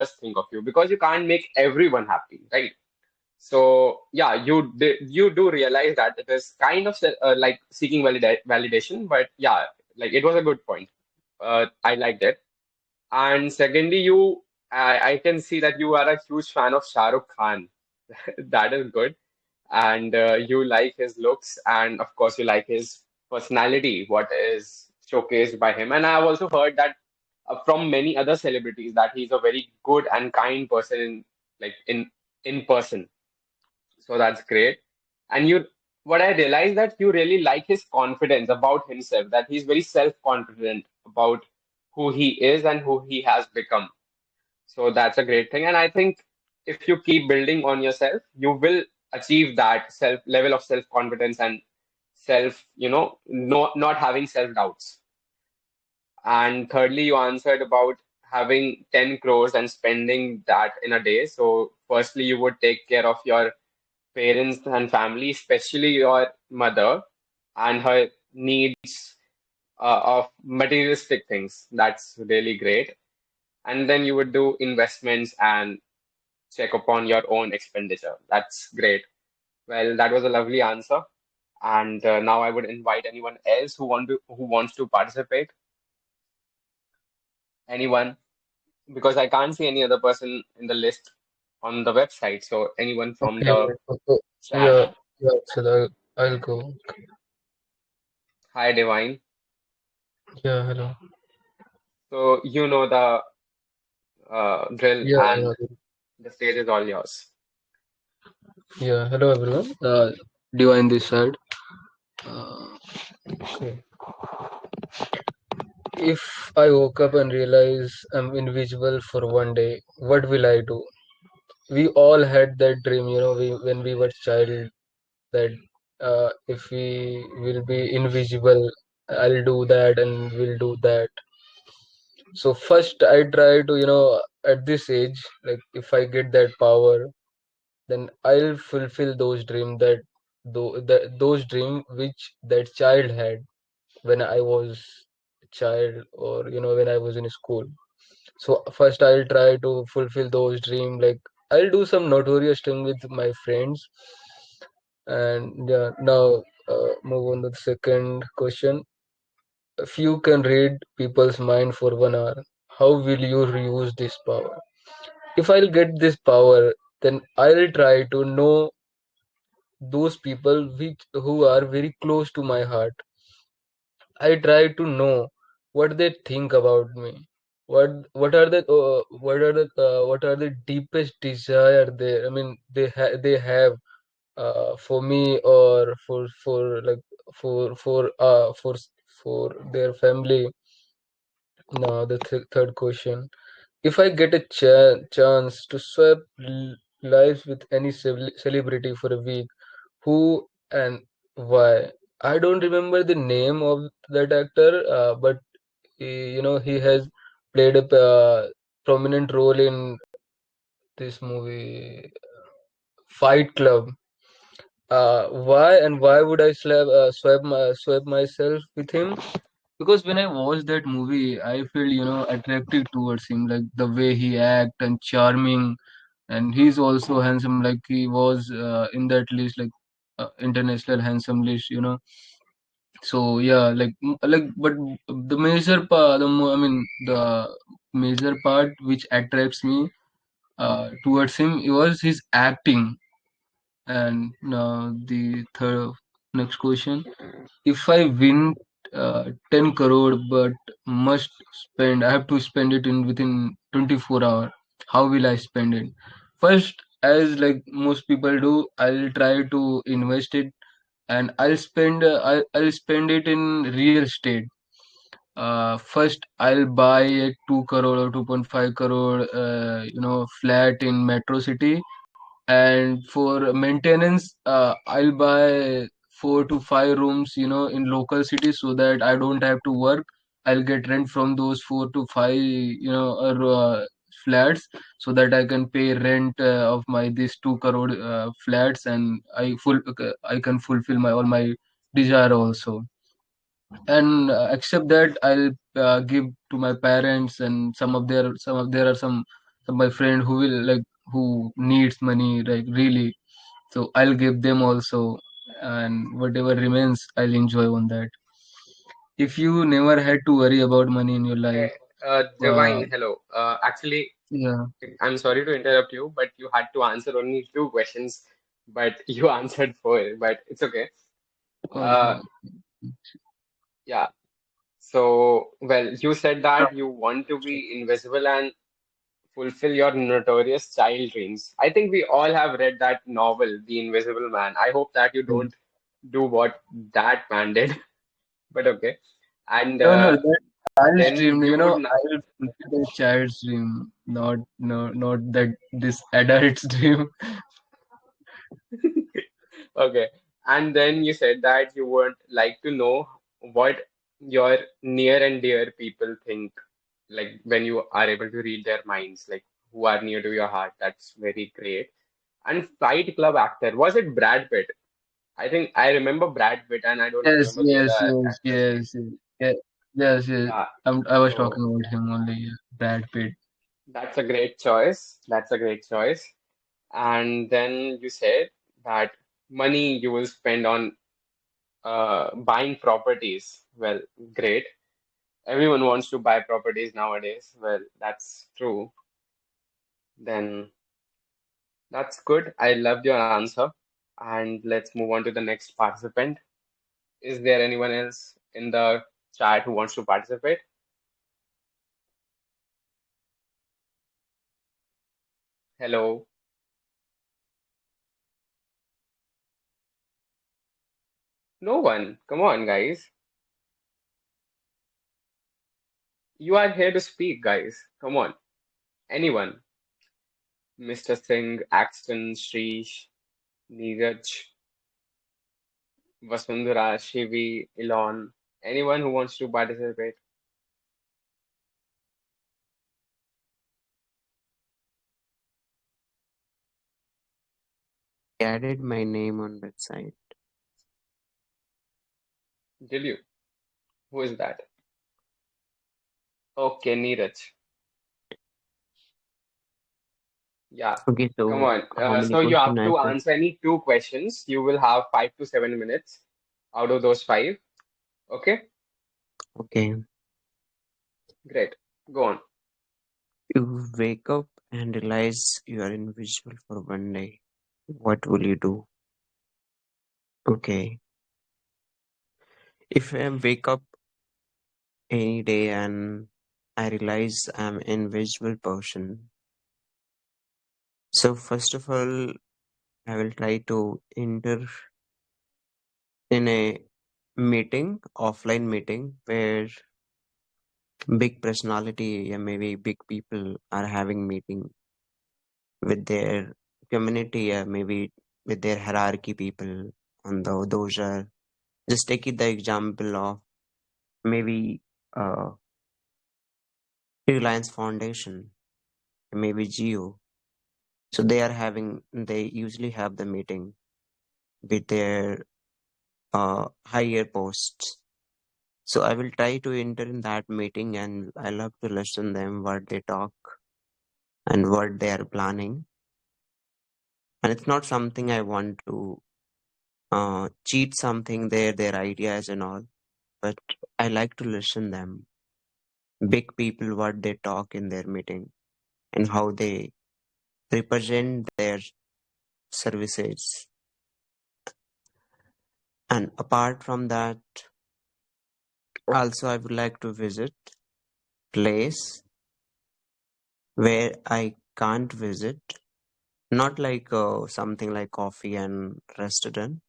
think of you, because you can't make everyone happy, right? So yeah, you do realize that it is kind of like seeking validation, but yeah, like it was a good point. I liked it. And secondly, I can see that you are a huge fan of Shah Rukh Khan. That is good. And you like his looks, and of course, you like his personality, what is showcased by him. And I've also heard that from many other celebrities that he's a very good and kind person like in person. So that's great. And what I realized that you really like his confidence about himself, that he's very self-confident about who he is and who he has become. So that's a great thing. And I think if you keep building on yourself, you will achieve that self level of self-confidence and not having self-doubts. And thirdly, you answered about having 10 crores and spending that in a day. So firstly, you would take care of your parents and family, especially your mother and her needs of materialistic things. That's really great. And then you would do investments and check upon your own expenditure. That's great. Well, that was a lovely answer. And now I would invite anyone else who wants to participate. Anyone, because I can't see any other person in the list on the website. So anyone from Okay. the Okay. chat. Yeah. Yeah. So I'll go. Hi, Divine. Yeah. Hello. So you know the drill, Yeah. and Yeah. the stage is all yours. Yeah. Hello, everyone. Divine this side. Uh, okay. If I woke up and realize I'm invisible for one day, what will I do? We all had that dream, when we were child, that if we will be invisible, I'll do that and we'll do that. So first, I try to, at this age, like if I get that power, then I'll fulfill those dreams those dream which that child had when I was a child, or when I was in school. So first I'll try to fulfill those dreams. Like I'll do some notorious thing with my friends. And yeah, now move on to the second question. If you can read people's mind for 1 hour, how will you use this power? If I'll get this power, then I'll try to know those people who are very close to my heart. I try to know what they think about me. What are the deepest desire they, I mean, they have for me, or for their family. Now the third question: if I get a chance to swap lives with any celebrity for a week, who and why? I don't remember the name of that actor, but he has played a prominent role in this movie, Fight Club. Why would I swap myself with him? Because when I watched that movie, I feel attracted towards him, like the way he act and charming, and he's also handsome, like he was in that list, like international handsome list. So yeah, but the major part, the major part which attracts me towards him was his acting. And the third next question: if I win 10 crore but must spend, I have to spend it in within 24 hours. How will I spend it? First, as like most people do, I'll try to invest it, and I'll spend it in real estate. First, I'll buy a 2 crore or 2.5 crore, flat in metro city, and for maintenance, I'll buy 4 to 5 rooms, in local cities, so that I don't have to work. I'll get rent from those 4 to 5, flats, so that I can pay rent of my these 2 crore flats, and I can fulfill my all my desire also. And except that, I'll give to my parents, and some of there are some my friend who will like who needs money like really, so I'll give them also, and whatever remains I'll enjoy on that. If you never had to worry about money in your life, Okay, uh, Divine, hello. Actually, yeah, I'm sorry to interrupt you, but you had to answer only two questions, but you answered four, but it's okay. Uh, okay. yeah. So, well, you said that you want to be invisible and fulfill your notorious child dreams. I think we all have read that novel, The Invisible Man. I hope that you don't do what that man did, but okay. And No, no, that child's then dream. you You would, know, I will fulfill the child's dream, not no, not that this adult's dream. okay. And then you said that you would like to know what your near and dear people think, like when you are able to read their minds, like who are near to your heart. That's very great. And Fight Club actor, was it Brad Pitt? I think I remember Brad Pitt and I don't Yes, remember the yes, other yes, actor's name. yes, yes, yes, yes. Yeah, I was talking so about him only. Yeah. Brad Pitt. that's a great choice. That's a great choice. And then you said that money you will spend on buying properties. Well, great. Everyone wants to buy properties nowadays. Well, that's true. Then that's good. I loved your answer. And let's move on to the next participant. Is there anyone else in the chat who wants to participate? Hello. No one. Come on, guys. You are here to speak, guys. Come on. Anyone. Mr. Singh, Axton, Shrish, Neeraj, Vasundhara, Shivi, Elon. Anyone who wants to participate? Added my name on website. Did you? Who is that? Okay, Neeraj. Yeah. Okay, Come so on. how many So you question have I to said? answer any two questions. You will have 5 to 7 minutes out of those five. Okay? Okay, Great. Go on. you wake up and realize you are invisible for one day. What will you do? Okay, if I wake up any day and I realize I'm invisible person, so first of all, I will try to enter in a meeting, offline meeting, where big personality and maybe big people are having meeting with their community, maybe with their hierarchy people. And those are just take it the example of maybe uh, Reliance Foundation, maybe Geo. So they usually have the meeting with their higher posts. So I will try to enter in that meeting and I love to listen them what they talk and what they are planning. And it's not something I want to cheat something their ideas and all, but I like to listen them big people what they talk in their meeting and how they represent their services. And apart from that, also I would like to visit place where I can't visit, not like something like coffee and restaurant,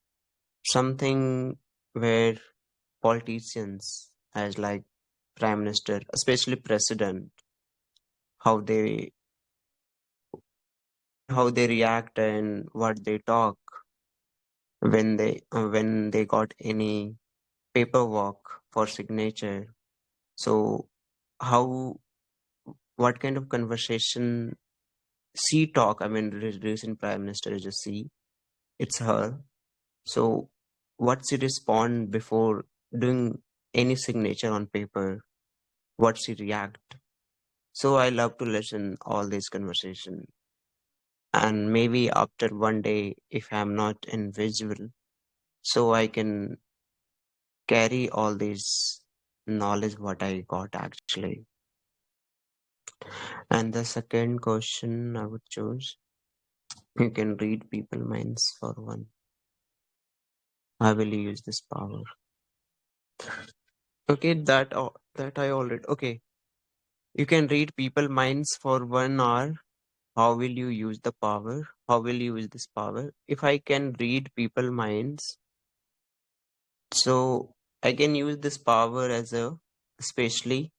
something where politicians as like prime minister, especially president, how they react and what they talk when they got any paperwork for signature. So how what kind of conversation she talk? I mean, recent prime minister is a she. It's her. So what she respond before doing any signature on paper? What she react? So I love to listen all these conversation. And maybe after one day, if I'm not invisible, so I can carry all this knowledge what I got actually. And the second question I would choose, you can read people minds for one. How will you use this power? Okay, that I already okay. You can read people minds for 1 hour. How will you use the power? How will you use this power? If I can read people minds, so I can use this power as a, especially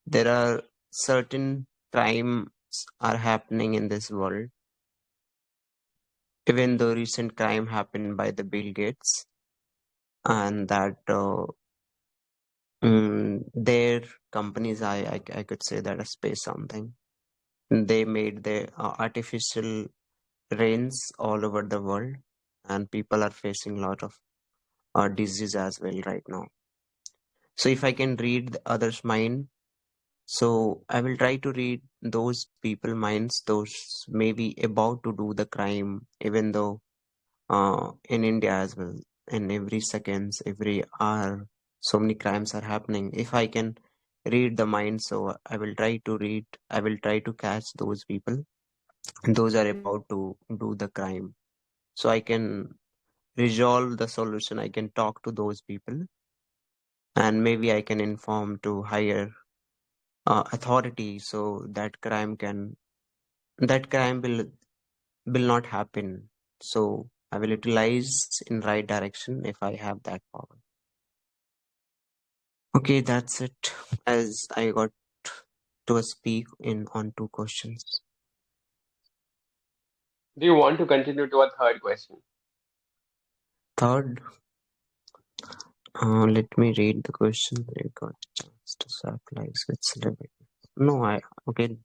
there are certain crimes are happening in this world. Even though recent crime happened by the Bill Gates, and that their companies, I could say that a space something. They made the artificial rains all over the world, and people are facing a lot of disease as well right now. So if I can read the others' mind, so I will try to read those people minds, those maybe about to do the crime, even though in India as well, in every seconds, every hour, so many crimes are happening. If I can read the mind, so I will try to read, I will try to catch those people, and those are about to do the crime. So I can resolve the solution, I can talk to those people, and maybe I can inform to higher authority so that crime will not happen. So I will utilize in right direction if I have that power. Okay, that's it. As I got to speak in on two questions. Do you want to continue to a third question? Third, let me read the question. I got chance to surprise with celebrity. No, I okay.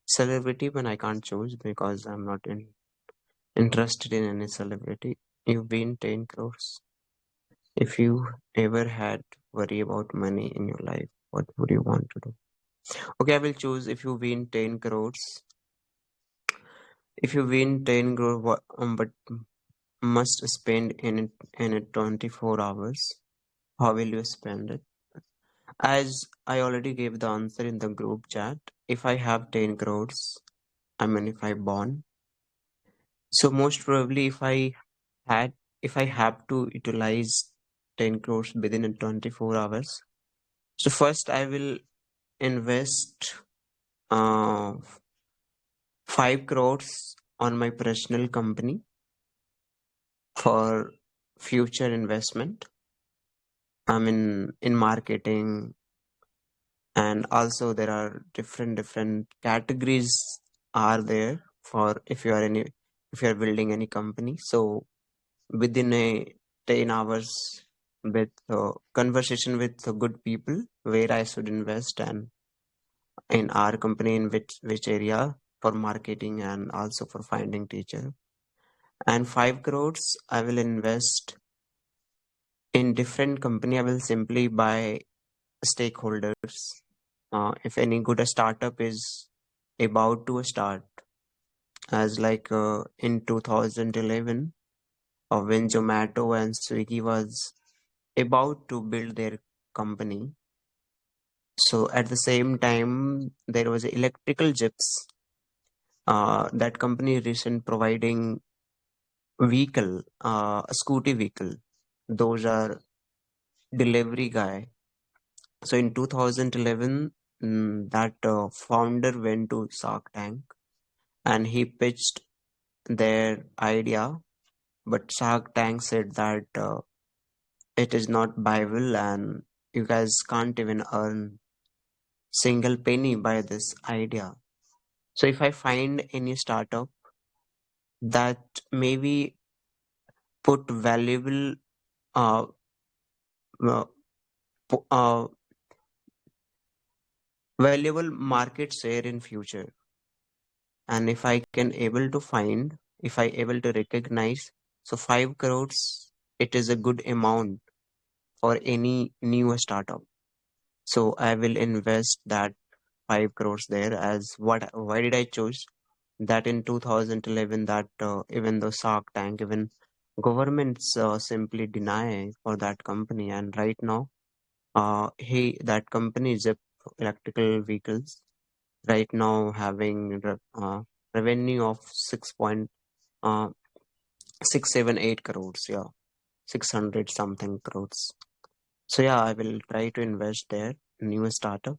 Celebrity when I can't choose because I'm not interested in any celebrity. You win 10 crores. If you ever had worry about money in your life, what would you want to do? Okay, I will choose if you win 10 crores. If you win 10 crore, but must spend in it 24 hours, how will you spend it? As I already gave the answer in the group chat, if I have 10 crores, I mean if I born, so most probably had if I have to utilize 10 crores within a 24 hours, so first I will invest 5 crores on my personal company for future investment. I mean in marketing, and also there are different categories are there for if you are building any company. So within a 10 hours with conversation with good people where I should invest, and in our company in which area for marketing and also for finding teacher, and 5 crores I will invest in different company. I will simply buy stakeholders. If any good startup is about to start, as like in 2011, when Zomato and Swiggy was about to build their company. So at the same time, there was electrical jeeps. That company recent providing vehicle, a scooty vehicle. Those are delivery guy. So in 2011, that founder went to Shark Tank and he pitched their idea, but Shark Tank said that it is not viable and you guys can't even earn single penny by this idea. So if I find any startup that maybe put valuable uh, uh, uh, valuable market share in future, and if I can able to find, if I able to recognize, so 5 crores, it is a good amount for any new startup. So I will invest that 5 crores there. As what? Why did I choose that in 2011? That even though Shark Tank, even governments simply deny for that company, and right now, that company Zip Electrical Vehicles right now having revenue of 6.678 crores. Yeah, 600 something crores. So yeah, I will try to invest there. New startup.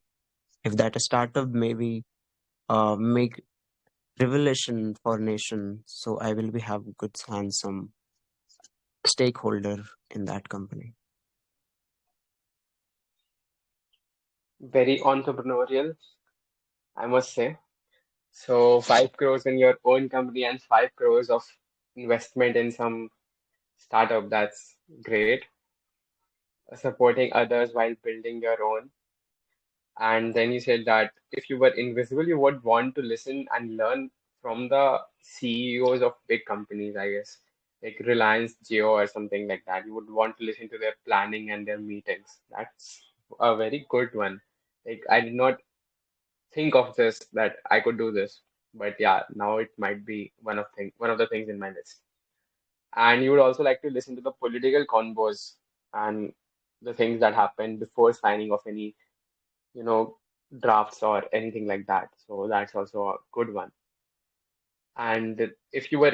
If that startup maybe make revelation for nation, so I will be have good handsome stakeholder in that company. Very entrepreneurial, I must say. So 5 crores in your own company and 5 crores of investment in some startup. That's great. Supporting others while building your own. And then you said that if you were invisible, you would want to listen and learn from the CEOs of big companies, I guess, like Reliance Jio or something like that. You would want to listen to their planning and their meetings. That's a very good one. Like I did not think of this that I could do this, but yeah, now it might be one of the things in my list. And you would also like to listen to the political convos and the things that happen before signing off any you know, drafts or anything like that. So that's also a good one. And if you were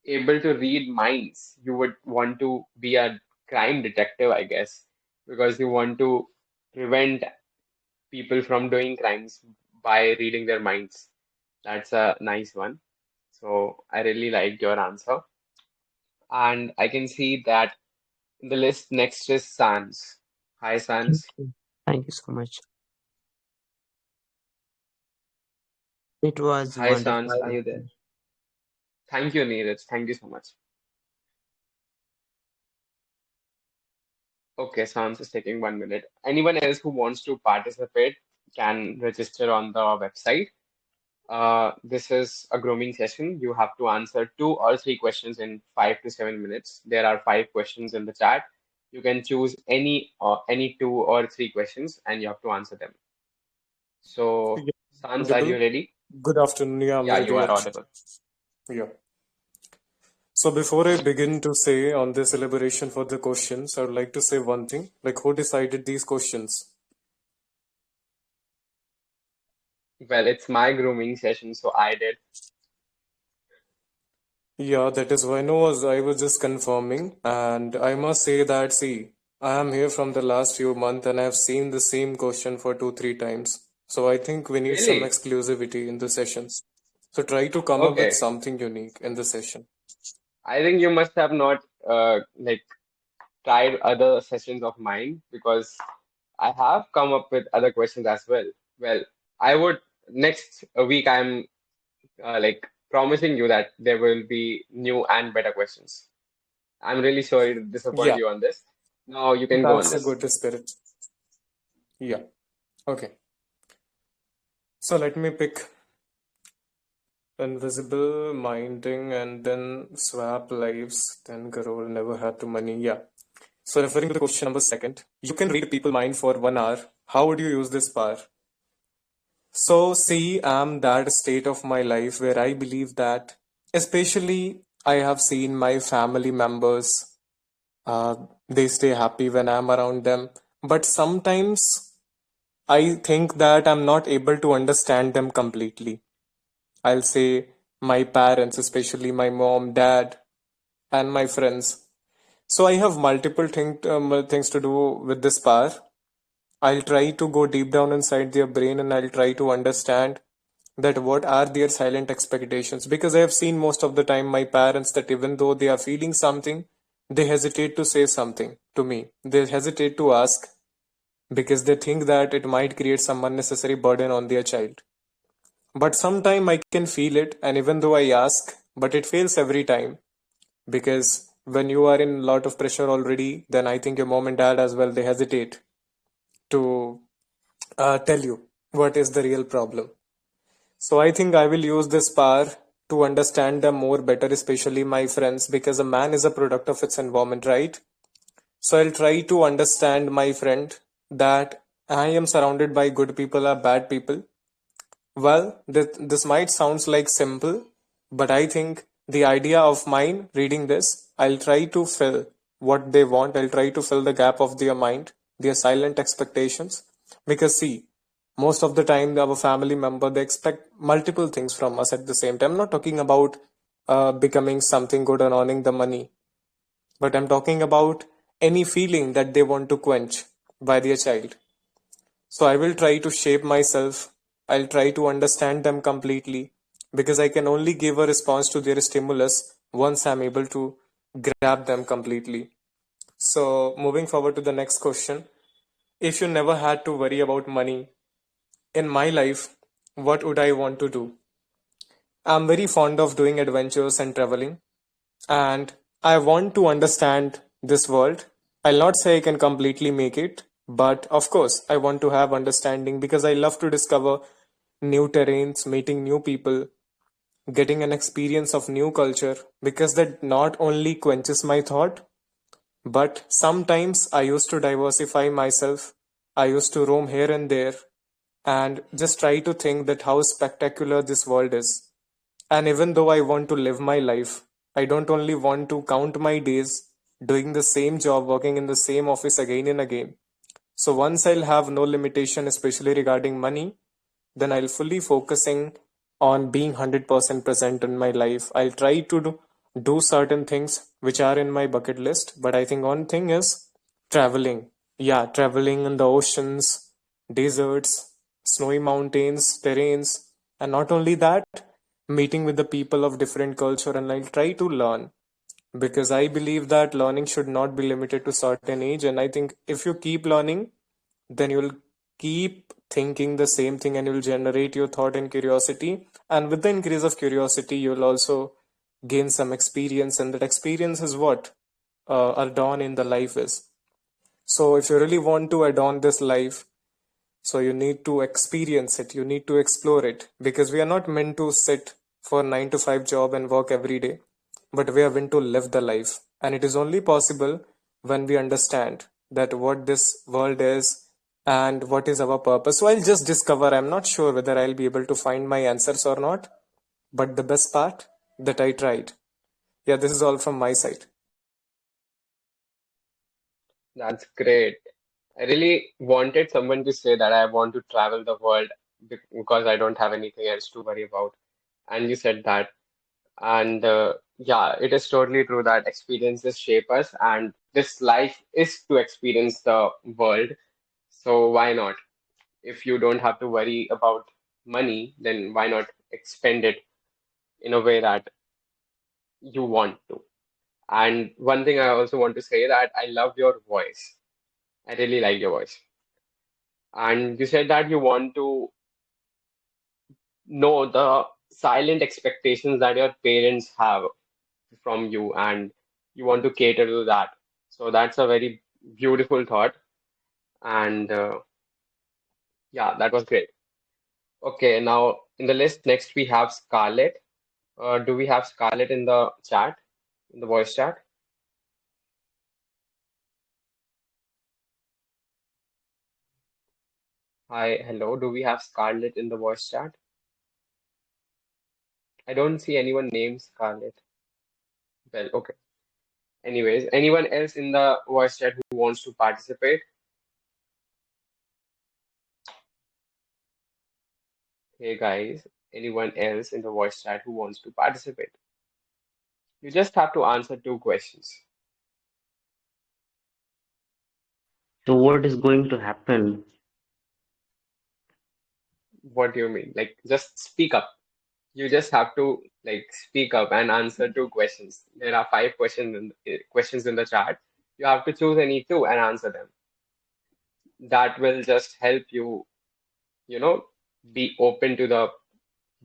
able to read minds, you would want to be a crime detective, I guess, because you want to prevent people from doing crimes by reading their minds. That's a nice one. So I really liked your answer. And I can see that in the list next is Sans. Hi, Thank Sans. you. Thank you so much. It was Hi, wonderful Sans. Are you there? talking. Thank you, Neeraj. Thank you so much. Okay, sounds is taking 1 minute. Anyone else who wants to participate can register on the website. This is a grooming session. You have to answer 2 or 3 questions in 5 to 7 minutes. There are 5 questions in the chat. You can choose any 2 or 3 questions, and you have to answer them. So, Yeah, Sans, are you audible. ready? Good afternoon. Yeah, I'm Yeah, you ready, are Akshat. audible. Yeah. So before I begin to say on this elaboration for the questions, I would like to say one thing. Like, who decided these questions? Well, it's my grooming session, so I did. Yeah, that is why I was just confirming, and I must say that see, I am here from the last few months and I have seen the same question for 2, 3 times. So I think we need some Really? exclusivity in the sessions. So try to come up with Okay. something unique in the session. I think you must have not like tried other sessions of mine because I have come up with other questions as well. Well, I would next week I'm like promising you that there will be new and better questions. I'm really sorry to disappoint Yeah, you on this. Now you can go on that's a this. good spirit. Yeah. Okay. So let me pick invisible minding and then swap lives, then crore never had to money. Yeah. So referring to the question number second, you can read people mind for 1 hour. How would you use this power? So see, I'm that state of my life where I believe that, especially I have seen my family members, uh, they stay happy when I'm around them. But sometimes I think that I'm not able to understand them completely. I'll say my parents, especially my mom, dad, and my friends. So I have multiple things to do with this power. I'll try to go deep down inside their brain and I'll try to understand that what are their silent expectations, because I have seen most of the time my parents that even though they are feeling something, they hesitate to say something to me. They hesitate to ask because they think that it might create some unnecessary burden on their child. But sometime I can feel it, and even though I ask, but it fails every time, because when you are in a lot of pressure already, then I think your mom and dad as well, they hesitate to tell you what is the real problem. So I think I will use this power to understand them more better, especially my friends, because a man is a product of its environment, right? So I'll try to understand my friend that I am surrounded by good people or bad people? Well, this might sounds like simple, but I think the idea of mine reading this, I'll try to fill what they want. I'll try to fill the gap of their mind, their silent expectations. Because see, most of the time our family member they expect multiple things from us at the same time. I'm not talking about becoming something good and earning the money, but I'm talking about any feeling that they want to quench by their child. So I will try to shape myself. I'll try to understand them completely because I can only give a response to their stimulus once I'm able to grab them completely. So, moving forward to the next question. If you never had to worry about money in my life, what would I want to do? I'm very fond of doing adventures and traveling, and I want to understand this world. I'll not say I can completely make it, but of course, I want to have understanding because I love to discover new terrains, meeting new people, getting an experience of new culture because that not only quenches my thought, but sometimes I used to diversify myself. I used to roam here and there and just try to think that how spectacular this world is. And even though I want to live my life, I don't only want to count my days doing the same job, working in the same office again and again. So once I'll have no limitation, especially regarding money, then I'll fully focusing on being 100% present in my life. I'll try to do certain things which are in my bucket list, but I think one thing is traveling. Yeah, traveling in the oceans, deserts, snowy mountains, terrains, and not only that, meeting with the people of different culture, and I'll try to learn because I believe that learning should not be limited to certain age. And I think if you keep learning, then you'll keep thinking the same thing and you'll generate your thought and curiosity. And with the increase of curiosity, you'll also gain some experience, and that experience is what adorn in the life is. So if you really want to adorn this life, so you need to experience it, you need to explore it because we are not meant to sit for 9 to 5 job and work every day, but we are meant to live the life. And it is only possible when we understand that what this world is and what is our purpose. So I'll just discover. I'm not sure whether I'll be able to find my answers or not, but the best part that I tried. Yeah, this is all from my side. That's great. I really wanted someone to say that I want to travel the world because I don't have anything else to worry about. And you said that. And yeah, it is totally true that experiences shape us, and this life is to experience the world. So why not? If you don't have to worry about money, then why not expend it in a way that you want to? And one thing I also want to say that I love your voice. I really like your voice. And you said that you want to know the silent expectations that your parents have from you, and you want to cater to that. So that's a very beautiful thought. And yeah, that was great. Okay, now in the list next we have Scarlett. Do we have Scarlett in the chat, in the voice chat? Hi, hello. Do we have Scarlett in the voice chat? I don't see anyone named Scarlett. Well, okay. Anyways, anyone else in the voice chat who wants to participate? Hey guys, anyone else in the voice chat who wants to participate? You just have to answer two questions. So what is going to happen? What do you mean? Like, just speak up. You just have to like speak up and answer two questions. There are five questions in the chat. You have to choose any two and answer them. That will just help you, you know, be open to the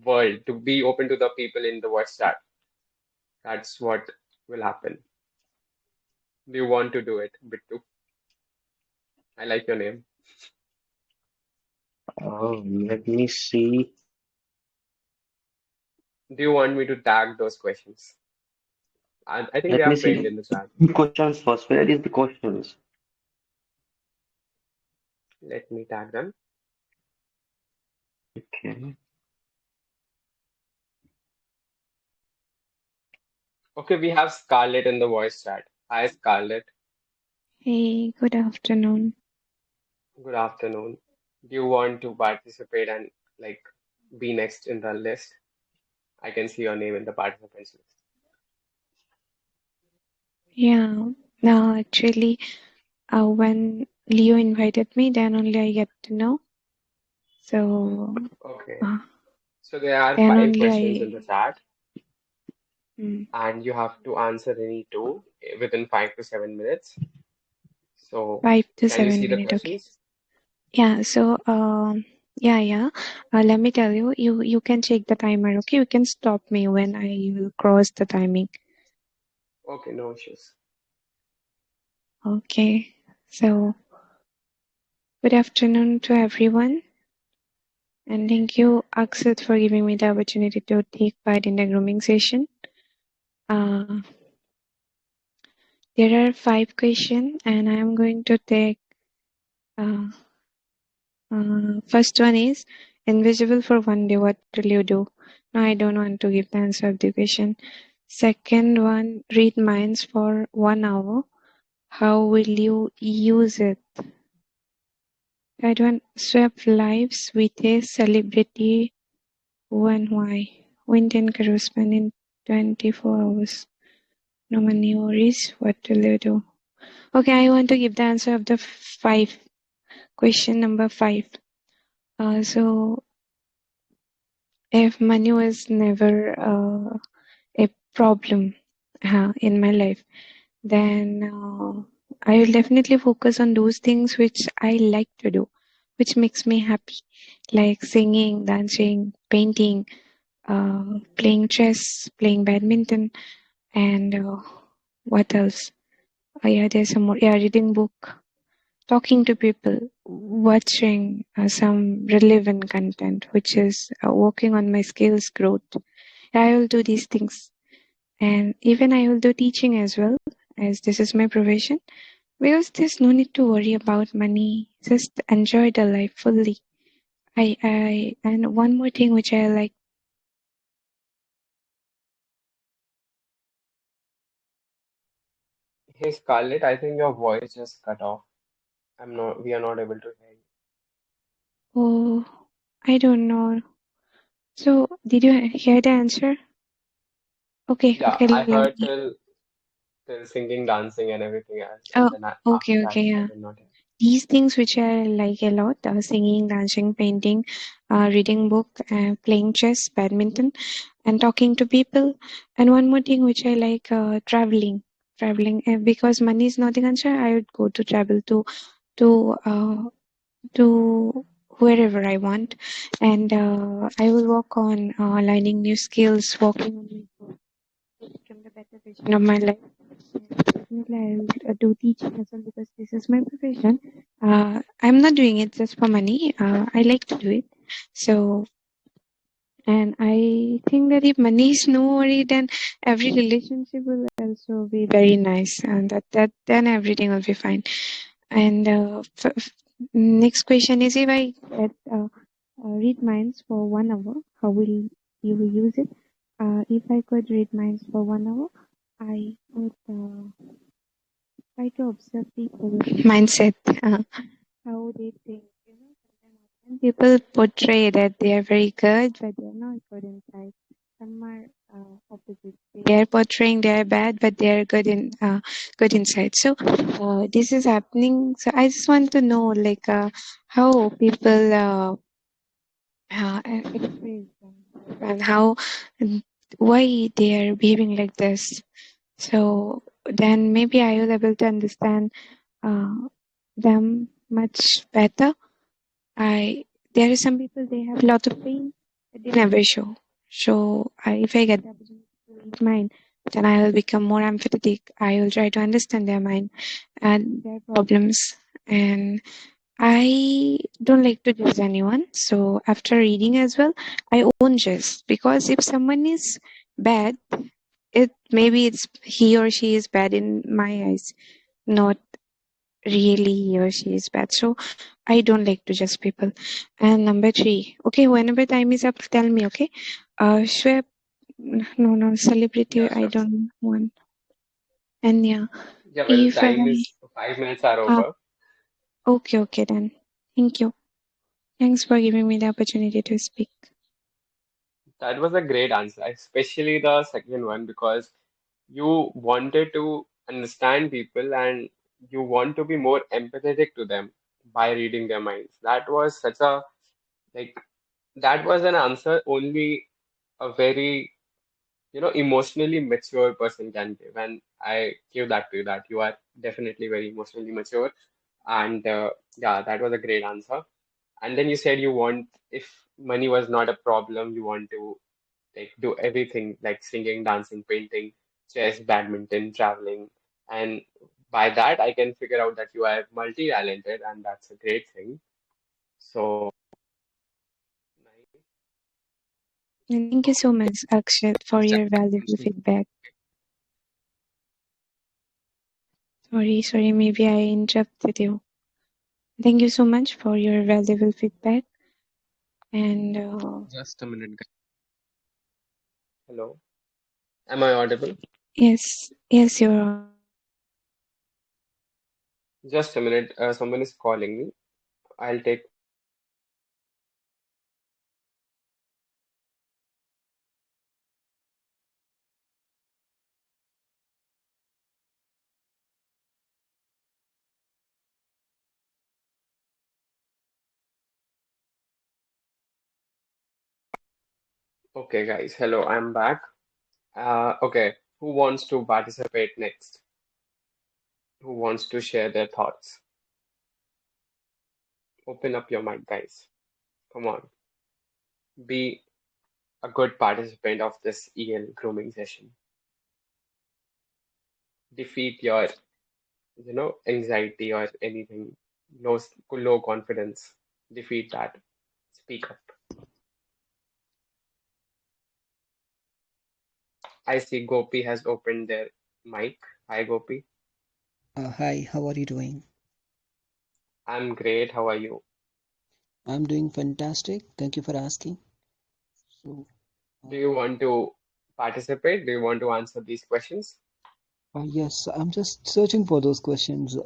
world, to be open to the people in the voice chat. That's what will happen. Do you want to do it, Bittu? I like your name. Let me see. Do you want me to tag those questions? I think they Let are me pinned see in the chat. the questions first. Where is the questions? Let me tag them. Okay. Okay, we have Scarlett in the voice chat. Hi, Scarlett. Hey, good afternoon. Good afternoon. Do you want to participate and like be next in the list? I can see your name in the participants list. Yeah, now actually, when Leo invited me, then only I get to know. So, Okay. uh, So there are then five only questions in the chat, mm, and you have to answer any two within 5 to 7 minutes. So, 5 to 7 can you see the minutes. Okay. questions? Yeah. So, yeah. Let me tell you, you can check the timer. Okay, you can stop me when I will cross the timing. Okay, no issues. Okay. So, good afternoon to everyone, and thank you, Akshat, for giving me the opportunity to take part in the grooming session. There are 5 questions, and I am going to take first one is invisible for one day. What will you do? No, I don't want to give the answer of the question. Second one, read minds for 1 hour. How will you use it? Third one, swap lives with a celebrity. Who and why? Win 10 crore spend in 24 hours. No money worries. What will you do? Okay, I want to give the answer of the 5. Question number 5. So, if money was never a problem in my life, then I will definitely focus on those things which I like to do, which makes me happy, like singing, dancing, painting, playing chess, playing badminton, and what else? Yeah, there's some more. Yeah, reading book, talking to people, watching some relevant content, which is working on my skills growth. I will do these things, and even I will do teaching as well, as this is my profession, because there's no need to worry about money. Just enjoy the life fully. And one more thing which I like. Hey, Scarlett, I think your voice just cut off. We are not able to hear you. Oh, I don't know. So, did you hear the answer? Okay, Yeah, okay, I heard till singing, dancing, and everything else, oh, and then after okay, that, okay, I yeah. did not hear. These things which I like a lot, singing, dancing, painting, reading book, playing chess, badminton, and talking to people. And one more thing which I like, traveling. Traveling, because money is not the answer. I would go to travel to to wherever I want, and I will work on learning new skills, working on myself to become the better version of my life. Definitely, I will do teaching as well because this is my profession. I'm not doing it just for money. I like to do it. So, and I think that if money is no worry, then every relationship will also be very nice, and that then everything will be fine. And next question is, if I get read minds for 1 hour, how will you use it? If I could read minds for 1 hour, I would try to observe people mindset, how they think. Sometimes when people portray that they are very good, but they are not good inside. Some are opposite. They are portraying they are bad, but they are good inside. So this is happening. So I just want to know, like, how people express themselves and how why they are behaving like this. So then maybe I will able to understand uh, them much better. There are some people, they have a lot of pain, but they never show. So if I get the opportunity to read mine, then I will become more empathetic. I will try to understand their mind and their problems. And I don't like to judge anyone. So after reading as well, I won't judge, because if someone is bad, maybe it's he or she is bad in my eyes, not really he or she is bad. So I don't like to judge people. And number three, okay, whenever time is up, tell me, okay? Shweb, no, celebrity, Yeah, I sure. don't want. And yeah, Yeah, well, if I, time is 5 minutes are uh, over. okay, then. Thank you. Thanks for giving me the opportunity to speak. That was a great answer, especially the second one, because you wanted to understand people and you want to be more empathetic to them by reading their minds. That was such a like that was an answer only a very emotionally mature person can give. And I give that to you that you are definitely very emotionally mature. And yeah, that was a great answer. And then you said you want, if money was not a problem, you want to like do everything like singing, dancing, painting, chess, badminton, traveling. And by that, I can figure out that you are multi-talented, and that's a great thing. So, nice. And thank you so much, Akshat, for Akshat, your valuable feedback. Sorry, maybe I interrupted you. Thank you so much for your valuable feedback. And just a minute, guys. Hello, am I audible? yes, you're audible. Just a minute. Someone is calling me. I'll take. Okay, guys. Hello, I'm back. Okay, who wants to participate next? Who wants to share their thoughts? Open up your mic, guys. Come on. Be a good participant of this EL grooming session. Defeat your, anxiety or anything, low confidence. Defeat that. Speak up. I see Gopi has opened their mic. Hi, Gopi. Hi, how are you doing? I'm great. How are you? I'm doing fantastic. Thank you for asking. So, Do you want to participate? Do you want to answer these questions? yes, I'm just searching for those questions.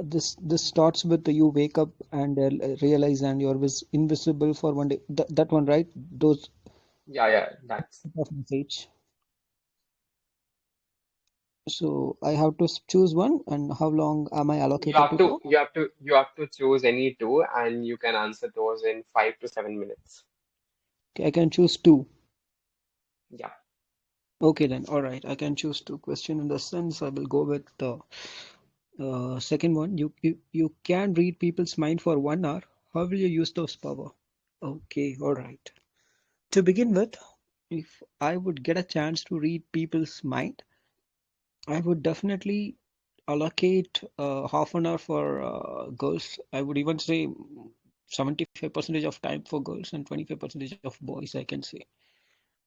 This starts with you wake up and realize and you're invisible for one day. That one, right? Those Yeah, that's. of message. So I have to choose one, and how long am I You allocated have to to, talk? you have to, you have to choose any two, and you can answer those in 5 to 7 minutes. Okay, I can choose two. Yeah. Okay, then. All right, I can choose two questions. In the sense, I will go with the second one. You can read people's mind for 1 hour. How will you use those power? Okay, all right. To begin with, if I would get a chance to read people's mind, I would definitely allocate half an hour for girls. I would even say 75% of time for girls and 25% of boys, I can say.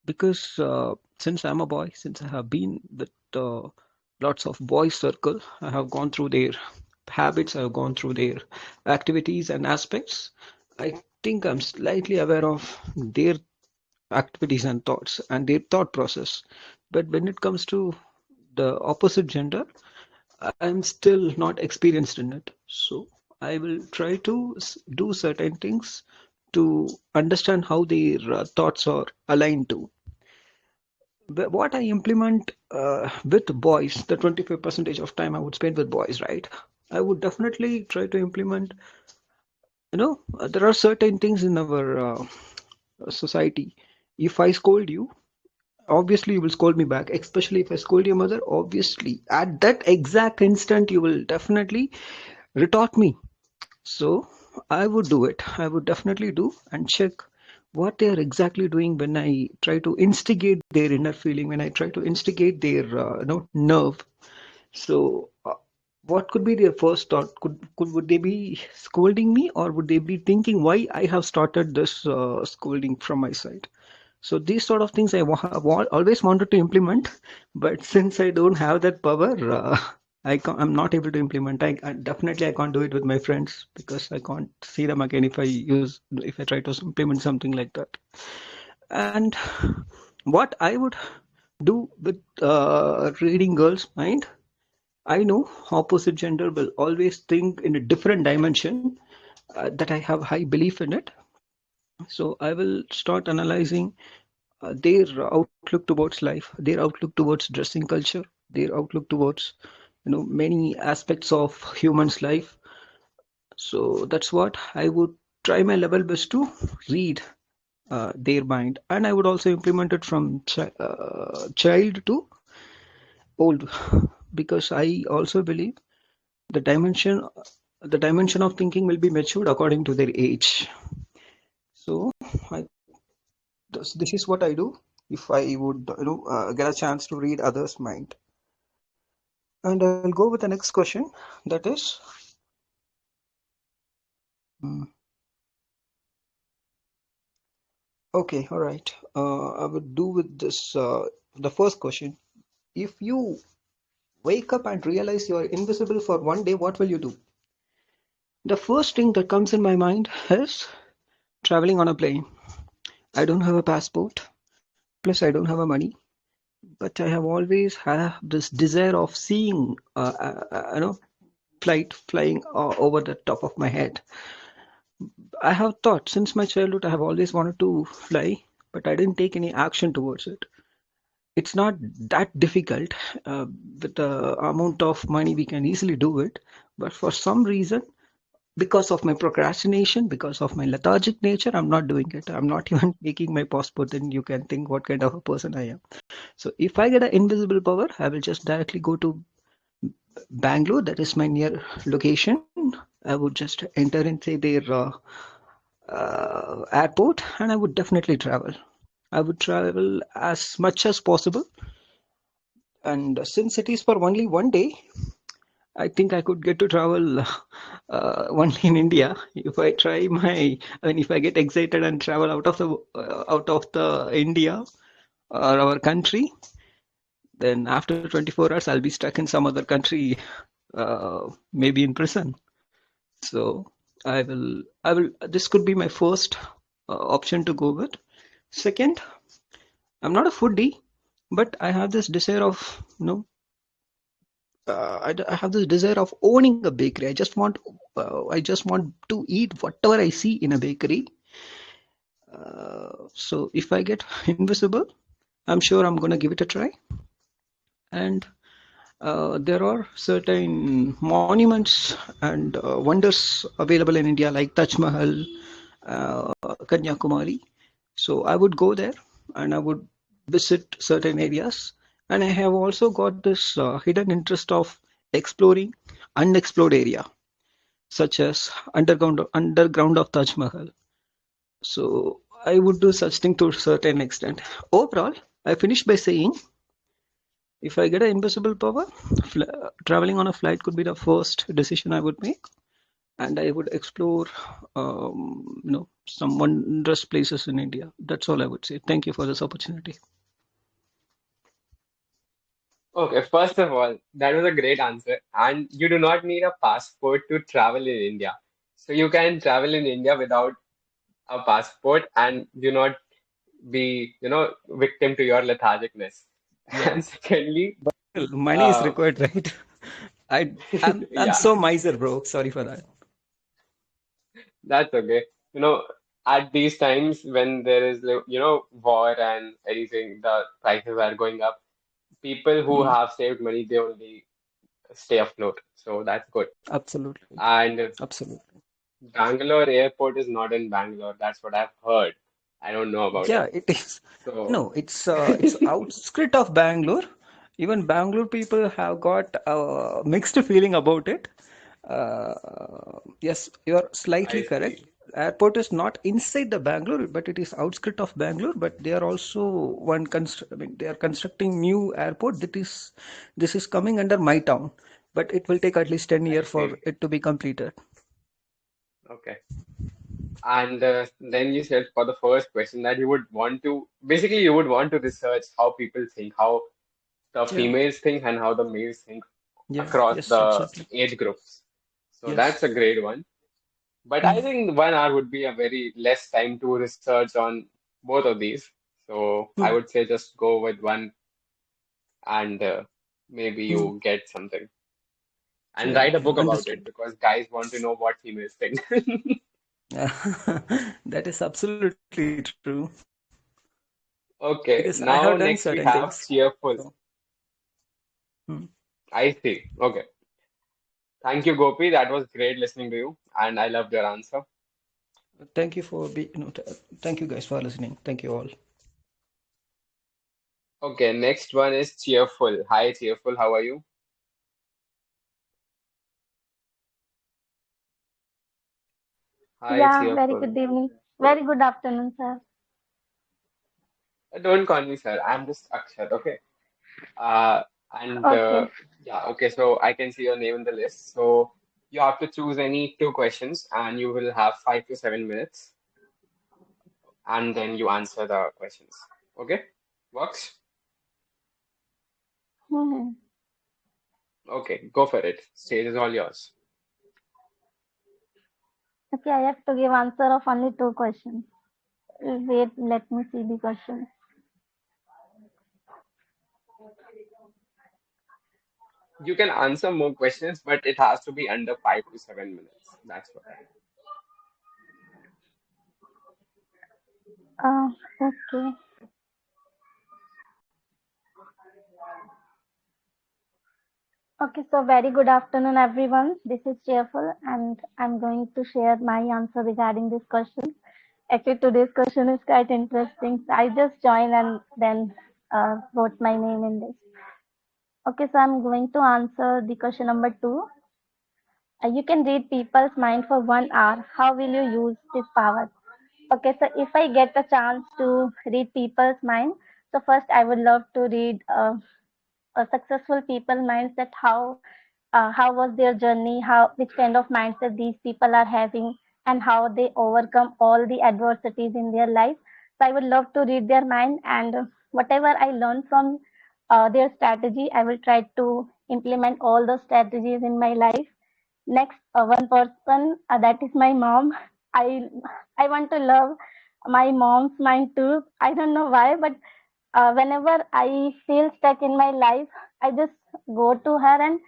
Because since I'm a boy, since I have been with lots of boys circle, I have gone through their habits, I have gone through their activities and aspects. I think I'm slightly aware of their activities and thoughts and their thought process. But when it comes to the opposite gender, I'm still not experienced in it. So I will try to do certain things to understand how their thoughts are aligned to. What I implement with boys, the 25% of time I would spend with boys, right? I would definitely try to implement, there are certain things in our society. If I scold you, obviously you will scold me back, especially if I scold your mother, obviously at that exact instant you will definitely retort me. So I would do it. I would definitely do and check what they are exactly doing when I try to instigate their inner feeling, when I try to instigate their nerve. So what could be their first thought? Could would they be scolding me, or would they be thinking why I have started this scolding from my side? So these sort of things I have always wanted to implement, but since I don't have that power, I'm not able to implement. I definitely I can't do it with my friends because I can't see them again if I try to implement something like that. And what I would do with reading girls' mind, I know opposite gender will always think in a different dimension, that I have high belief in it. So I will start analyzing their outlook towards life, their outlook towards dressing culture, their outlook towards many aspects of humans' life. So that's what I would try my level best to read their mind, and I would also implement it from child to old, because I also believe the dimension the dimension of thinking will be matured according to their age. So I, this is what I do if I would get a chance to read others' mind. And I'll go with the next question. That is, mm, okay, all right. I would do with this. The first question: if you wake up and realize you are invisible for one day, what will you do? The first thing that comes in my mind is traveling on a plane. I don't have a passport, plus I don't have a money, but I have always had this desire of seeing, flight flying over the top of my head. I have thought since my childhood I have always wanted to fly, but I didn't take any action towards it. It's not that difficult. With the amount of money, we can easily do it. But for some reason, because of my procrastination, because of my lethargic nature, I'm not doing it. I'm not even taking my passport. Then you can think what kind of a person I am. So if I get an invisible power, I will just directly go to Bangalore. That is my near location. I would just enter and say their airport, and I would definitely travel. I would travel as much as possible. And since it is for only one day, I think I could get to travel only in India. If I try if I get excited and travel out of the India or our country, then after 24 hours I'll be stuck in some other country, maybe in prison. So I will. This could be my first option to go with. Second, I'm not a foodie, but I have this desire of I have this desire of owning a bakery. I just want to eat whatever I see in a bakery. So if I get invisible, I'm sure I'm gonna give it a try. And there are certain monuments and wonders available in India, like Taj Mahal, Kanyakumari. So I would go there and I would visit certain areas. And I have also got this hidden interest of exploring unexplored area, such as underground of Taj Mahal. So I would do such thing to a certain extent. Overall, I finish by saying, if I get an invisible power, traveling on a flight could be the first decision I would make, and I would explore, some wondrous places in India. That's all I would say. Thank you for this opportunity. Okay, first of all, that was a great answer. And you do not need a passport to travel in India. So you can travel in India without a passport and do not be, victim to your lethargicness. Yeah, And secondly, but still, money is uh, required, right? I'm yeah, so miser, bro. Sorry for that. that's okay. You know, at these times when there is, war and anything, the prices are going up. People who Mm, have saved money, they only stay afloat. So that's good. absolutely, And absolutely. Bangalore airport is not in Bangalore. That's what I've heard. I don't know about Yeah, it. it is. So, No, it's outskirt of Bangalore. Even Bangalore people have got a mixed feeling about it. Yes, you are slightly I correct. see. Airport is not inside the Bangalore, but it is outskirt of Bangalore. But they are also I mean, they are constructing new airport. This is coming under my town, but it will take at least 10 years I for see. it to be completed. Okay. And then you said for the first question that you would want to, basically, you would want to research how people think, how the Yeah, females think, and how the males think Yeah. across Yes, the exactly. age groups. So that's Yes. a great one. But I Hmm. think 1 hour would be a very less time to research on both of these. So I Hmm. would say just go with one and maybe Hmm. you get something. And Yeah, write a yeah. book about it Understood. because guys want to know what females think. That is absolutely true. Because I have done Okay, certain now things. next we have So, cheerful. hmm. I see. Okay. Thank you, Gopi. That was great listening to you, and I loved your answer. Thank you for thank you guys for listening. Thank you all. Okay, next one is cheerful. Hi, cheerful. How are you? Hi, Yeah, very cheerful. good evening. Very good afternoon, sir. Don't call me sir. I'm just Akshat. Okay. Uh, and Okay. yeah. Okay. So I can see your name in the list. So you have to choose any two questions, and you will have 5 to 7 minutes, and then you answer the questions. Okay. Works? Hmm. Okay. Go for it. Stage is all yours. Okay, I have to give answer of only two questions. Wait, let me see the question. You can answer more questions, but it has to be under 5 to 7 minutes. That's what. Okay. Okay, so very good afternoon, everyone. This is Cheerful, and I'm going to share my answer regarding this question. Actually, today's question is quite interesting. So I just joined and then wrote my name in this. Okay, so I'm going to answer the question number two. You can read people's mind for 1 hour. How will you use this power? Okay, so if I get a chance to read people's mind, so first I would love to read a successful people minds, that how was their journey, how which kind of mindset these people are having, and how they overcome all the adversities in their life. So I would love to read their mind, and whatever I learn from their strategy, I will try to implement all those strategies in my life. Next, one person, that is my mom. I want to love my mom's mind too. I don't know why, but whenever I feel stuck in my life, I just go to her, and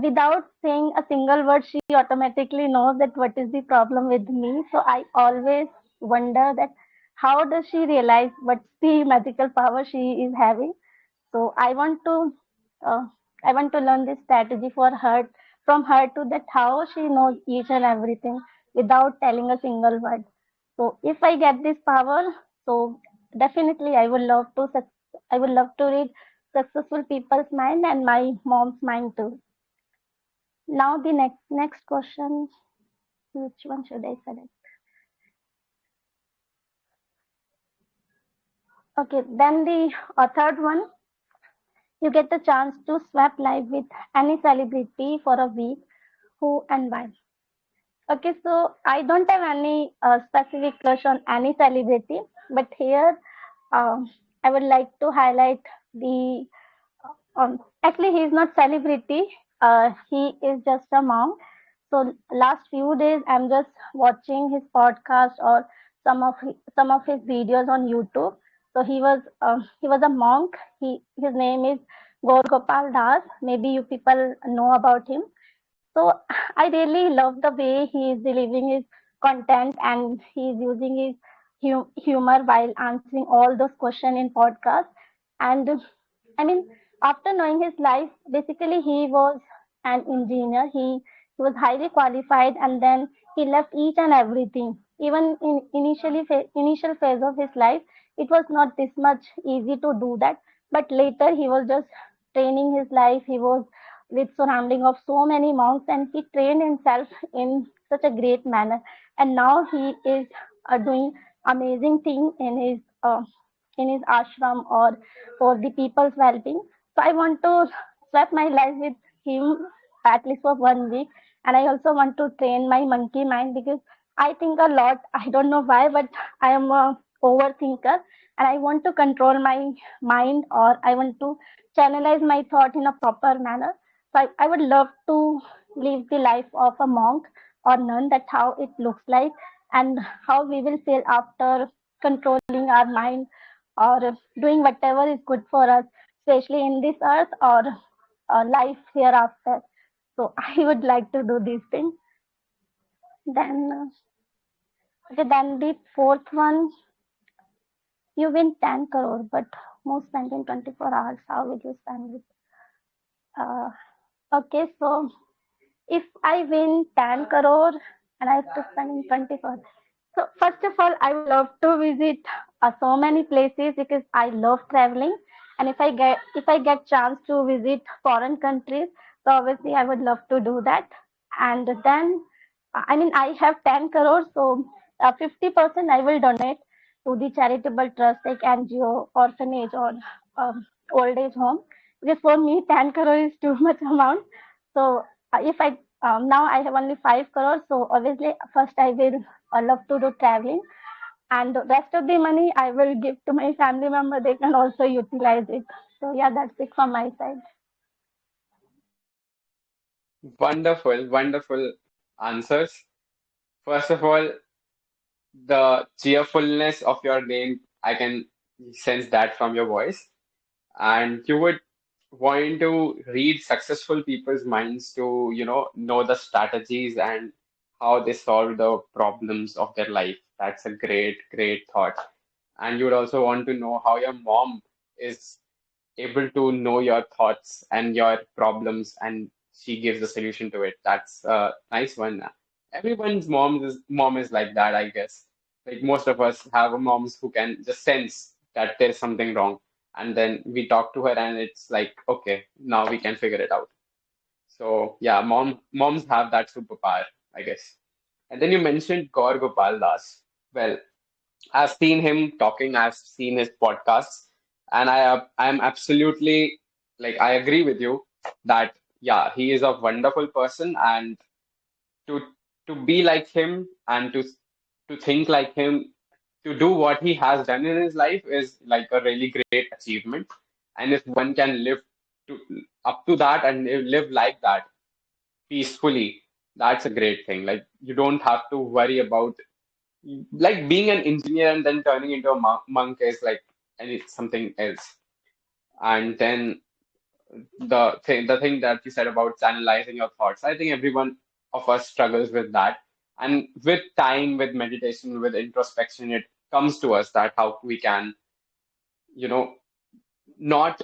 without saying a single word, she automatically knows that what is the problem with me. So I always wonder that how does she realize what's the magical power she is having. So uh, I want to learn this strategy for her, from her, to that how she knows each and everything without telling a single word. So if I get this power, so definitely I would love to read successful people's mind and my mom's mind too. Now the next question, which one should I select? Okay, then the third one, you get the chance to swap life with any celebrity for a week. Who and why? Okay, so I don't have any specific crush on any celebrity, but here I would like to highlight the actually he is not celebrity. He is just a monk. So last few days I'm just watching his podcast or some of his videos on YouTube. So he was a monk. His name is Gaur Gopal Das. Maybe you people know about him. So I really love the way he is delivering his content, and he is using his humor while answering all those questions in podcast. And I mean, after knowing his life, basically he was an engineer. He was highly qualified, and then he left each and everything. Even in initial phase of his life, it was not this much easy to do that. But later, he was just training his life. He was with surrounding of so many monks, and he trained himself in such a great manner. And now he is doing amazing thing in his ashram or for the people's well-being. So I want to swap my life with him at least for 1 week, and I also want to train my monkey mind because I think a lot. I don't know why, but I am a overthinker, and I want to control my mind, or I want to channelize my thought in a proper manner. So I would love to live the life of a monk or nun, that how it looks like and how we will feel after controlling our mind or doing whatever is good for us, especially in this earth or life hereafter. So I would like to do these things. Then, okay, then the fourth one, you win 10 crore, but most spent in 24 hours. How will you spend it? Uh, okay, so if I win 10 crore and I have to spend in 24. So first of all, I would love to visit so many places because I love traveling. And if I get chance to visit foreign countries, so obviously I would love to do that. And then, I mean, I have 10 crores, so 50% I will donate to the charitable trust like NGO, orphanage, or old age home. Because for me, 10 crore is too much amount. So if I now I have only 5 crores, so obviously first I will love to do traveling, and the rest of the money I will give to my family member. They can also utilize it. So yeah, that's it from my side. Wonderful, wonderful answers. First of all, the cheerfulness of your name, I can sense that from your voice. And you would want to read successful people's minds to, know the strategies and how they solve the problems of their life. That's a great, great thought. And you would also want to know how your mom is able to know your thoughts and your problems, and she gives the solution to it. That's a nice one. Everyone's mom is like that, I guess. Like most of us have a moms who can just sense that there's something wrong, and then we talk to her, and it's like, okay, now we can figure it out. So yeah, moms have that superpower, I guess. And then you mentioned Gaur Gopal Das. Well, I've seen him talking, I've seen his podcasts, and I'm absolutely, like, I agree with you that yeah, he is a wonderful person, and to to be like him and to think like him, to do what he has done in his life is like a really great achievement. And if one can live to up to that and live like that peacefully, that's a great thing. Like you don't have to worry about, like, being an engineer and then turning into a monk is like something else. And then the thing that you said about channelizing your thoughts, I think everyone of us struggles with that. And with time, with meditation, with introspection, it comes to us that how we can, you know, not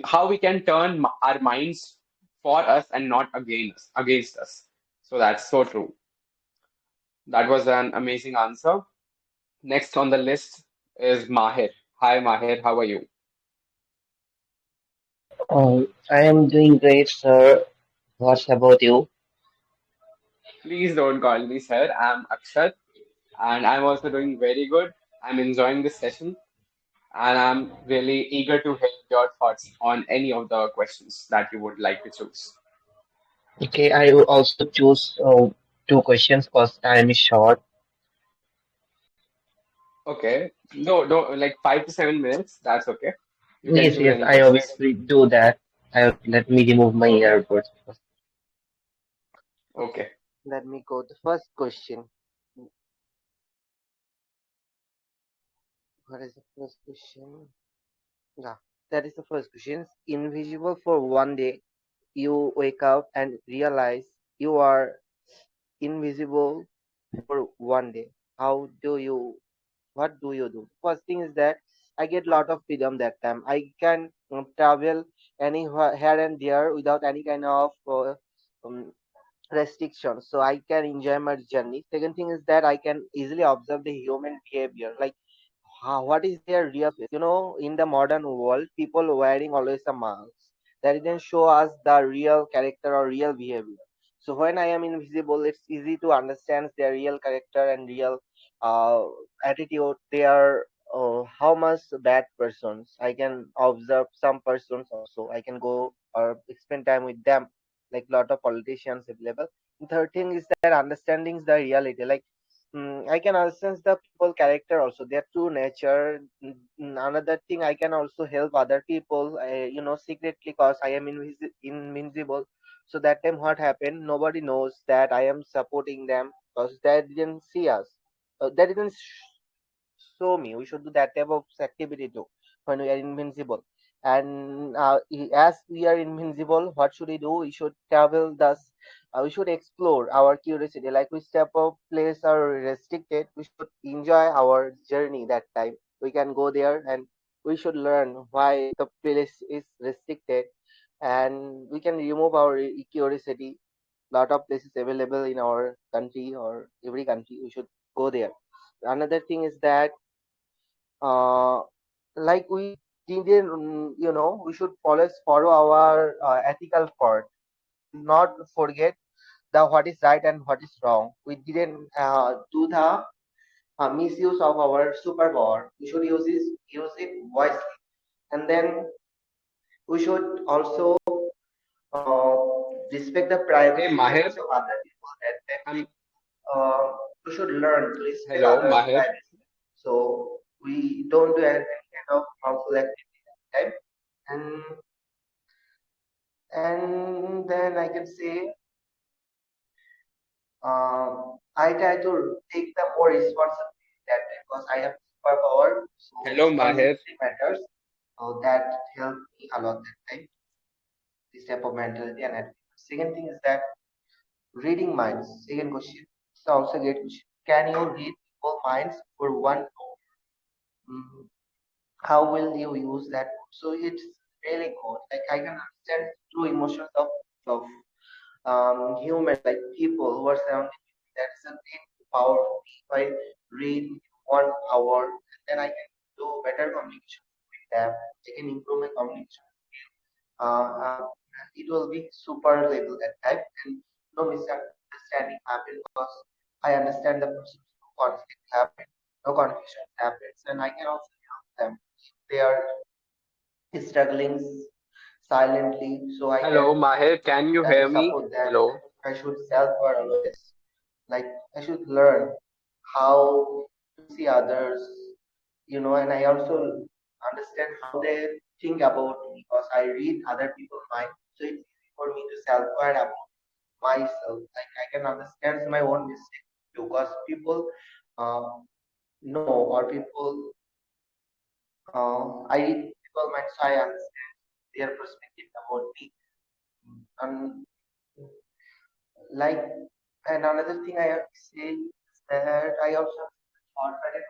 how we can turn our minds for us and not against us. So that's so true. That was an amazing answer. Next on the list is Mahir. Hi, Mahir. How are you? I am doing great, sir. What about you? Please don't call me sir. I'm Akshat, and I'm also doing very good. I'm enjoying this session, and I'm really eager to hear your thoughts on any of the questions that you would like to choose. Okay, I will also choose two questions because time is short. Okay. No, no, like 5 to 7 minutes. That's okay. You can Yes, choose yes, any I questions. obviously do that. Let me remove my earbuds first. Okay, Okay. let me go. The first question. What is the first question? Yeah, that is the first question. Invisible for one day, you wake up and realize you are invisible for one day. How do you what do you do? First thing is that I get lot of freedom that time. I can travel anywhere here and there without any kind of um, restrictions, so I can enjoy my journey. Second thing is that I can easily observe the human behavior, like what is their real face. In the modern world, people wearing always a mask that didn't show us the real character or real behavior. So when I am invisible, it's easy to understand their real character and real uh, attitude. They are how much bad persons. I can observe some persons also. I can go or spend time with them, like lot of politicians available. The third thing is that understanding the reality, like I can understand the people character also, their true nature. Another thing, I can also help other people, secretly, cause I am invincible. So that time, what happened? Nobody knows that I am supporting them, cause they didn't see us. They didn't show me. We should do that type of activity too when we are invincible. And as we are invincible, what should we do? We should travel. Thus, we should explore our curiosity. Like we step of place are restricted, we should enjoy our journey. That time we can go there and we should learn why the place is restricted, and we can remove our curiosity. Lot of places available in our country or every country. We should go there. Another thing is that uh, like we didn't we should follow our ethical part, not forget the what is right and what is wrong. We didn't do the misuse of our superpower. We should use it wisely, and then we should also uh, respect the Hey privacy Mahir, of other people. That I'm we should learn to respect hello others' Mahir. privacy. So we don't do any kind of harmful activity, right? And then I can say I try to take the more responsibility that because I have superpower, so Hello Mahir. responsibility matters. So that helped me a lot that time. This type of mentality and attitude. Second thing is that reading minds. Second question. It's also a great question. Can you read people's minds for 1 hour? Mm, how will you use that? So it's really good. Like I can understand true emotions of human, like people who are surrounding me. That is a great power for me. If I read 1 hour, then I can do better communication with them. I can improve my communication. Uh, uh, it will be super level at time, and no misunderstanding happen because I understand the person. No conflict happen, no confusion happens, and I can also help them. They are struggling silently, so Hello Mahir, can you I can hear me? support them. Hello. I should self-aware always. Like I should learn how to see others, and I also understand how they think about me because I read other people's mind. So it's easy for me to self-aware about myself. Like I can understand my own mistake too, because people uh, know or people I read people mind, so I understand their perspective about me. And like, and another thing I have to say is that I also thought that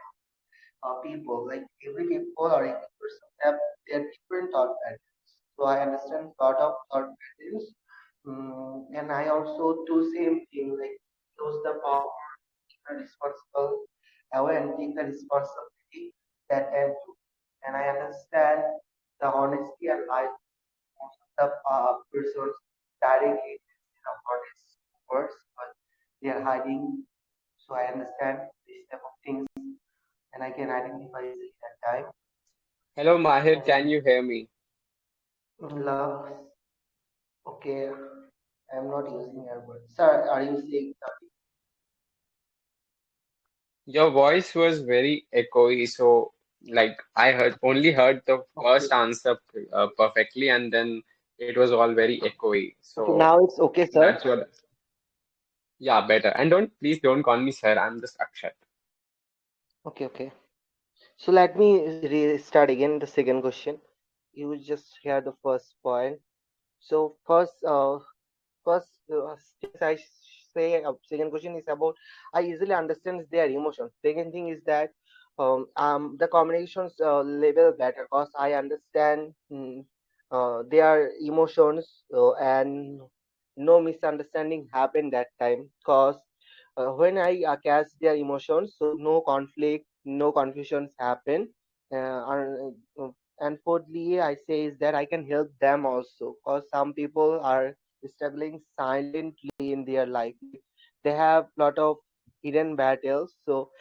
people, like every people or every person have their different thought patterns. So I understand lot of thought patterns. And I also do same thing, like use the power, take the responsible, aware and take the responsibility that I do. And I understand the honesty and life of the persons directly honest words, but they are hiding. So I understand this type of things, and I can identify easily that time. Hello Mahir, can And you hear me? love, okay, I'm not using earbuds. Sir, are you saying something? Your voice was very echoey, so like I only heard the Okay. first answer perfectly, and then it was all very echoey. Okay, So now it's okay, sir. that's what, yeah, better. And please don't call me sir. I'm just Akshat. Okay, okay. So let me restart again the second question. You just hear the first point. So first things say second question is about I easily understand their emotions. Second thing is that the communications level better because I understand their emotions and no misunderstanding happen that time because when I catch their emotions, so no conflict, no confusions happen. And fourthly, I say is that I can help them also because some people are struggling silently in their life. They have lot of hidden battles. So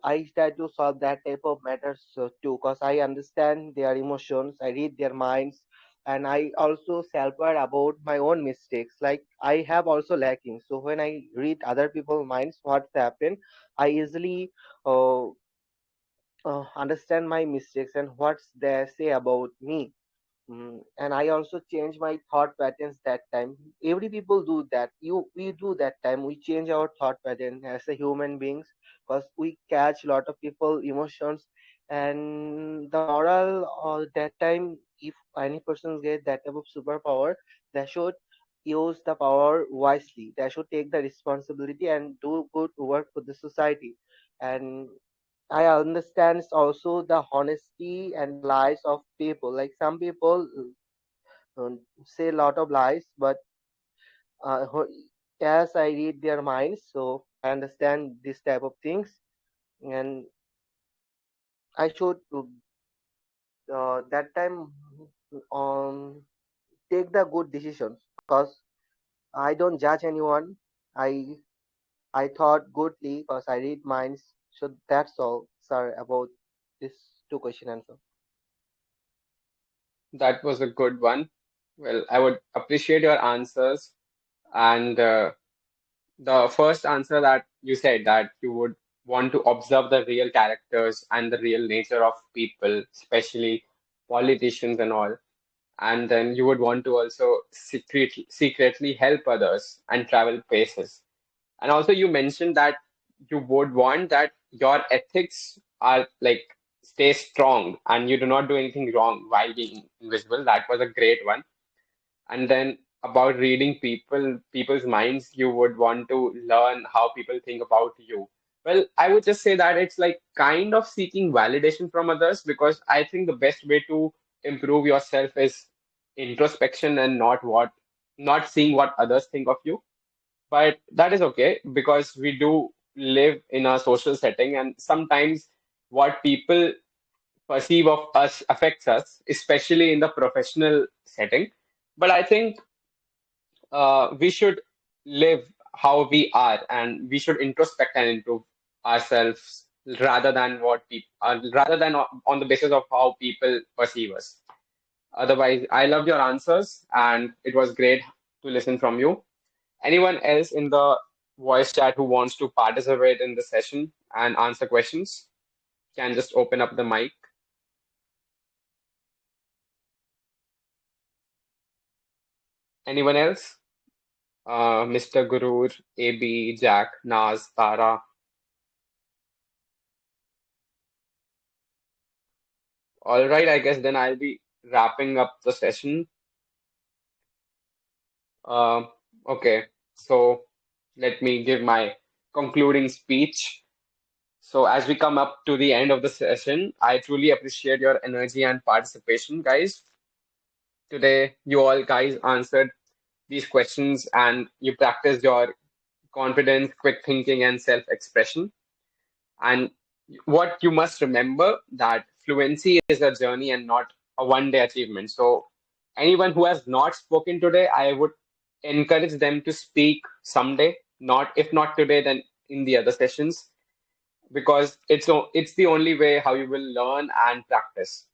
I try to solve that type of matters too because I understand their emotions. I read their minds. and I also self-aware about my own mistakes. Like I have also lacking. So when I read other people's minds, what's happened, I easily uh, understand my mistakes and what they say about me. And I also change my thought patterns that time. Every people do that. We do that time. We change our thought pattern as a human beings because we catch a lot of people emotions. And the moral that time, if any person get that type of superpower, they should use the power wisely. They should take the responsibility and do good work for the society. And I understand also the honesty and the lies of people. Like some people say a lot of lies, but as I read their minds, so I understand this type of things, and I should that time um take the good decisions because I don't judge anyone. I I thought goodly because I read minds. So that's all, sir, about this two question answer. That was a good one. Well, I would appreciate your answers. And the first answer that you said, that you would want to observe the real characters and the real nature of people, especially politicians and all. And then you would want to also secretly help others and travel places. And also you mentioned that you would want that your ethics are like stay strong and you do not do anything wrong while being invisible. That was a great one. And then about reading people's minds, you would want to learn how people think about you. Well, I would just say that it's like kind of seeking validation from others, because I think the best way to improve yourself is introspection and not seeing what others think of you. But that is okay, because we do live in a social setting, and sometimes what people perceive of us affects us, especially in the professional setting. But I think we should live how we are, and we should introspect and improve ourselves rather than rather than on the basis of how people perceive us. Otherwise, I loved your answers, and it was great to listen from you. Anyone else in the voice chat who wants to participate in the session and answer questions can just open up the mic. Anyone else? Mr. Gurur, AB, Jack, Naz, Tara. All right, I guess then I'll be wrapping up the session. Uh, okay, so let me give my concluding speech. So, as we come up to the end of the session, I truly appreciate your energy and participation, guys. Today, you all guys answered these questions and you practiced your confidence, quick thinking, and self-expression. And what you must remember that fluency is a journey and not a one-day achievement. So anyone who has not spoken today, I would encourage them to speak someday. Not if not today, then in the other sessions, because it's the only way how you will learn and practice.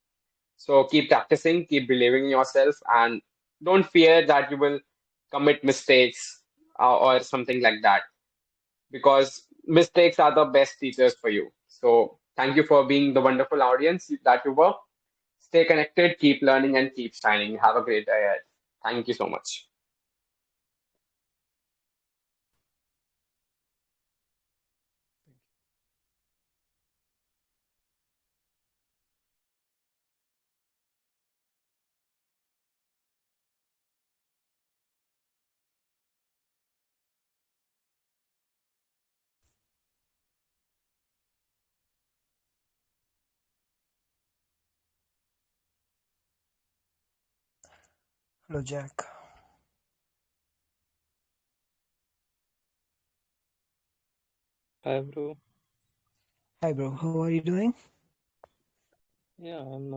So keep practicing, keep believing in yourself, and don't fear that you will commit mistakes or something like that, because mistakes are the best teachers for you. So thank you for being the wonderful audience that you were. Stay connected, keep learning, and keep shining. Have a great day ahead. Thank you so much. Hello, Jack. Hi, bro. Hi, bro. How are you doing? Yeah, I'm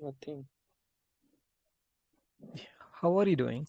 nothing. How are you doing?